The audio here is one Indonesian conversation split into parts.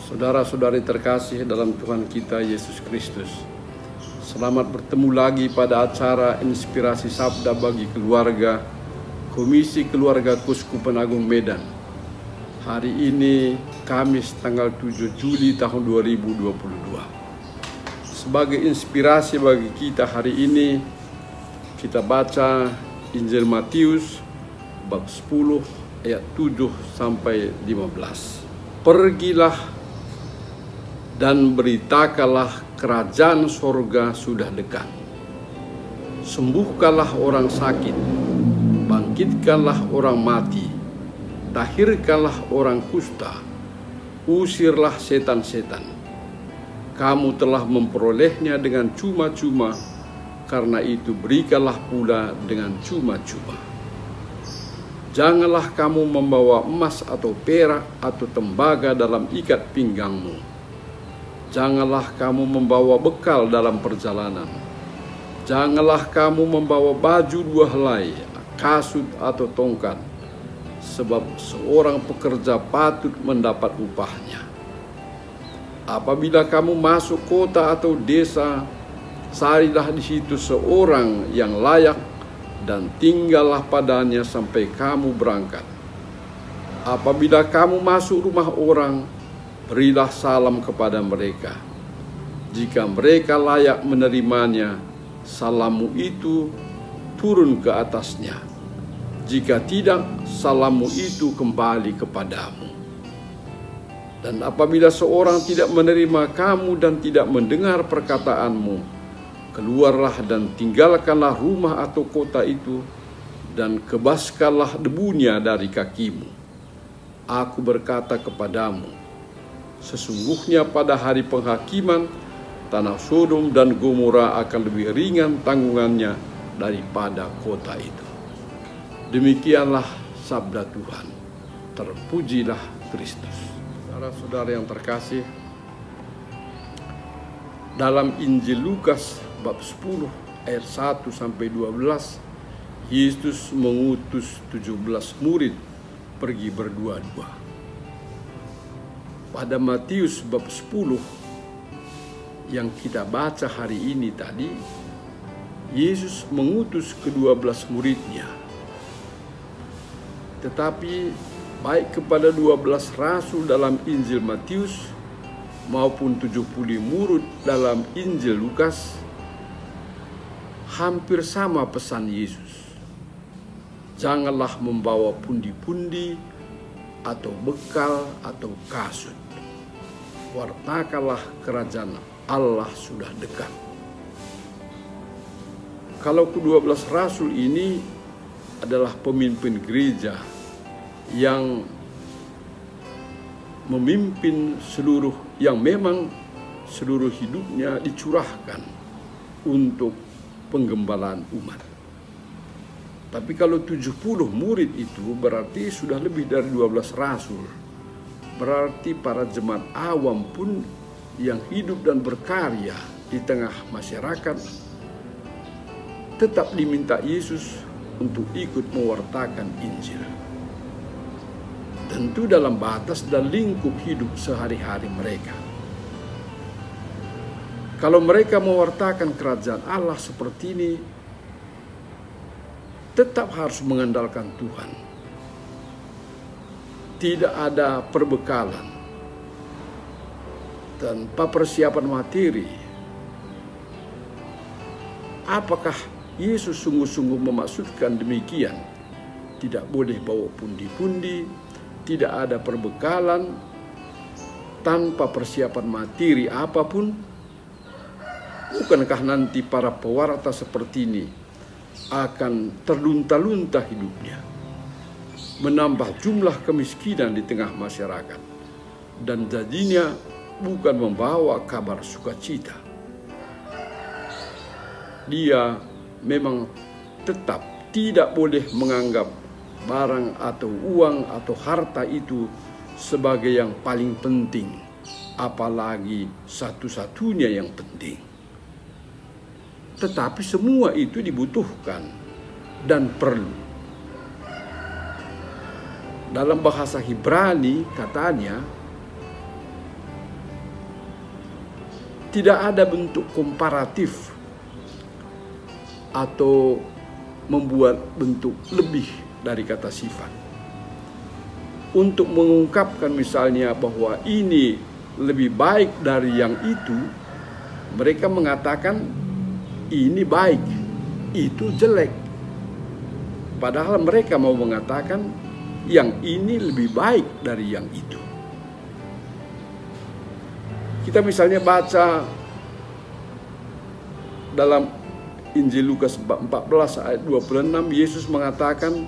Saudara-saudari terkasih dalam Tuhan kita Yesus Kristus, selamat bertemu lagi pada acara Inspirasi Sabda bagi Keluarga, Komisi Keluarga Kuskupan Agung Medan. Hari ini Kamis tanggal 7 Juli tahun 2022. Sebagai inspirasi bagi kita hari ini, kita baca Injil Matius bab 10 ayat 7 sampai 15. Pergilah dan beritakanlah kerajaan sorga sudah dekat. Sembuhkanlah orang sakit, bangkitkanlah orang mati, tahirkanlah orang kusta, usirlah setan-setan. Kamu telah memperolehnya dengan cuma-cuma, karena itu berikanlah pula dengan cuma-cuma. Janganlah kamu membawa emas atau perak atau tembaga dalam ikat pinggangmu. Janganlah kamu membawa bekal dalam perjalanan. Janganlah kamu membawa baju dua helai, kasut atau tongkat, sebab seorang pekerja patut mendapat upahnya. Apabila kamu masuk kota atau desa, carilah di situ seorang yang layak dan tinggallah padanya sampai kamu berangkat. Apabila kamu masuk rumah orang, berilah salam kepada mereka. Jika mereka layak menerimanya, salammu itu turun ke atasnya. Jika tidak, salammu itu kembali kepadamu. Dan apabila seorang tidak menerima kamu dan tidak mendengar perkataanmu, keluarlah dan tinggalkanlah rumah atau kota itu, dan kebaskanlah debunya dari kakimu. Aku berkata kepadamu, sesungguhnya pada hari penghakiman, tanah Sodom dan Gomora akan lebih ringan tanggungannya daripada kota itu. Demikianlah sabda Tuhan. Terpujilah Kristus. Saudara-saudara yang terkasih, dalam Injil Lukas bab 10 ayat 1 sampai 12, Yesus mengutus 17 murid pergi berdua-dua. Pada Matius bab 10 yang kita baca hari ini tadi, Yesus mengutus ke-12 muridnya. Tetapi baik kepada 12 rasul dalam Injil Matius maupun 70 murid dalam Injil Lukas, hampir sama pesan Yesus. Janganlah membawa pundi-pundi atau bekal atau kasut. Wartakanlah kerajaan Allah sudah dekat. Kalau ke-12 rasul ini adalah pemimpin gereja yang memimpin yang memang seluruh hidupnya dicurahkan untuk penggembalaan umat. Tapi kalau 70 murid itu berarti sudah lebih dari 12 rasul. Berarti para jemaat awam pun yang hidup dan berkarya di tengah masyarakat tetap diminta Yesus untuk ikut mewartakan Injil. Tentu dalam batas dan lingkup hidup sehari-hari mereka. Kalau mereka mewartakan kerajaan Allah seperti ini, tetap harus mengandalkan Tuhan. Tidak ada perbekalan, tanpa persiapan materi. Apakah Yesus sungguh-sungguh memaksudkan demikian? Tidak boleh bawa pundi-pundi, tidak ada perbekalan, tanpa persiapan materi apapun? Bukankah nanti para pewarta seperti ini akan terlunta-lunta hidupnya, menambah jumlah kemiskinan di tengah masyarakat, dan jadinya bukan membawa kabar sukacita? Dia memang tetap tidak boleh menganggap barang atau uang atau harta itu sebagai yang paling penting, apalagi satu-satunya yang penting. Tetapi semua itu dibutuhkan dan perlu. Dalam bahasa Ibrani katanya, Tidak ada bentuk komparatif atau membuat bentuk lebih dari kata sifat. Untuk mengungkapkan misalnya bahwa ini lebih baik dari yang itu, mereka mengatakan ini baik, itu jelek. Padahal mereka mau mengatakan yang ini lebih baik dari yang itu. Kita misalnya baca dalam Injil Lukas 14 ayat 26, Yesus mengatakan,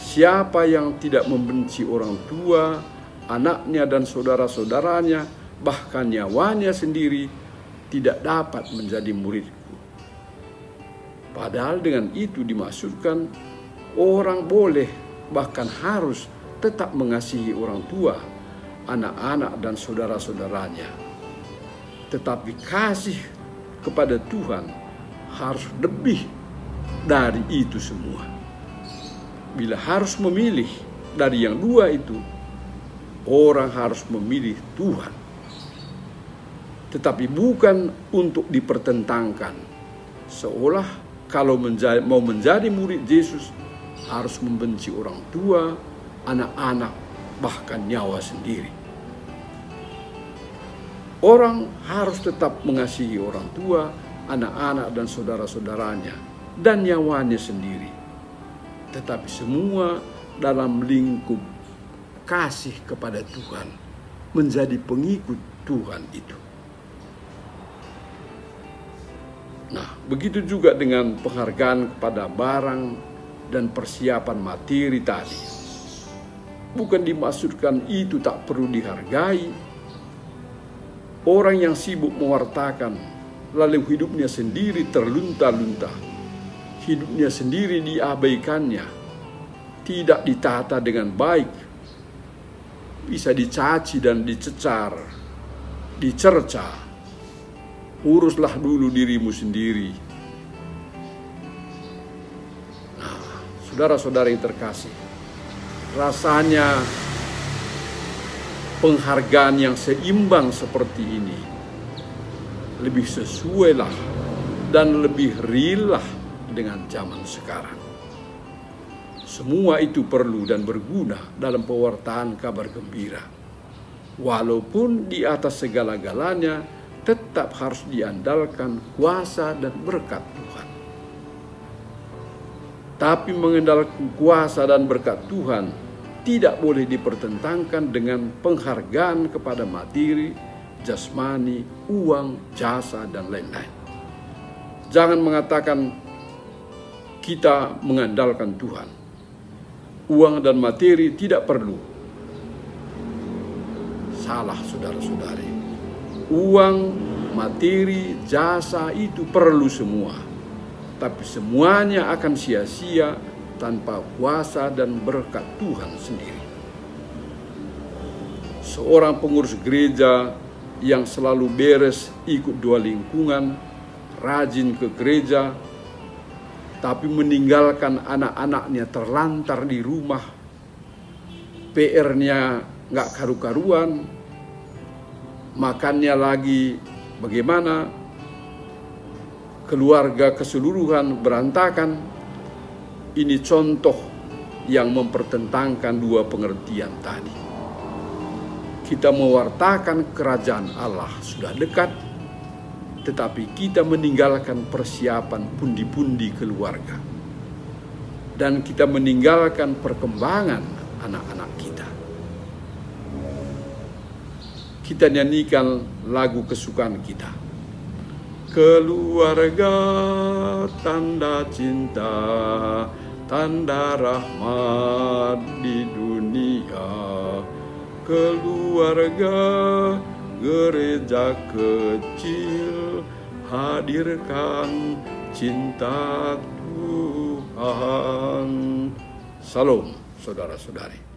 siapa yang tidak membenci orang tua, anaknya dan saudara-saudaranya, bahkan nyawanya sendiri, tidak dapat menjadi muridku. Padahal dengan itu dimaksudkan orang boleh, bahkan harus tetap mengasihi orang tua, anak-anak dan saudara-saudaranya. Tetapi kasih kepada Tuhan harus lebih dari itu semua. Bila harus memilih dari yang dua itu, orang harus memilih Tuhan. Tetapi bukan untuk dipertentangkan. Seolah kalau mau menjadi murid Yesus harus membenci orang tua, anak-anak, bahkan nyawa sendiri. Orang harus tetap mengasihi orang tua, anak-anak dan saudara-saudaranya, dan nyawanya sendiri. Tetapi semua dalam lingkup kasih kepada Tuhan, menjadi pengikut Tuhan itu. Nah, begitu juga dengan penghargaan kepada barang dan persiapan materi tadi. Bukan dimaksudkan itu tak perlu dihargai. Orang yang sibuk mewartakan, lalu hidupnya sendiri terlunta-lunta, hidupnya sendiri diabaikannya, tidak ditata dengan baik, bisa dicaci dan dicecar, dicerca. Uruslah dulu dirimu sendiri. Nah, saudara-saudara yang terkasih, rasanya penghargaan yang seimbang seperti ini lebih sesuai lah dan lebih real lah dengan zaman sekarang. Semua itu perlu dan berguna dalam pewartaan kabar gembira. Walaupun di atas segala-galanya tetap harus diandalkan kuasa dan berkat Tuhan. Tapi mengandalkan kuasa dan berkat Tuhan tidak boleh dipertentangkan dengan penghargaan kepada materi, jasmani, uang, jasa, dan lain-lain. Jangan mengatakan kita mengandalkan Tuhan. Uang dan materi tidak perlu. Salah, saudara-saudari. Uang, materi, jasa itu perlu semua. Tapi semuanya akan sia-sia tanpa kuasa dan berkat Tuhan sendiri. Seorang pengurus gereja yang selalu beres ikut dua lingkungan, rajin ke gereja, tapi meninggalkan anak-anaknya terlantar di rumah, PR-nya nggak karu-karuan, makannya lagi bagaimana, keluarga keseluruhan berantakan. Ini contoh yang mempertentangkan dua pengertian tadi. Kita mewartakan kerajaan Allah sudah dekat, tetapi kita meninggalkan persiapan pundi-pundi keluarga. Dan kita meninggalkan perkembangan anak-anak kita. Kita nyanyikan lagu kesukaan kita. Keluarga tanda cinta, tanda rahmat di dunia. Keluarga gereja kecil, hadirkan cinta Tuhan. Salam, saudara-saudari.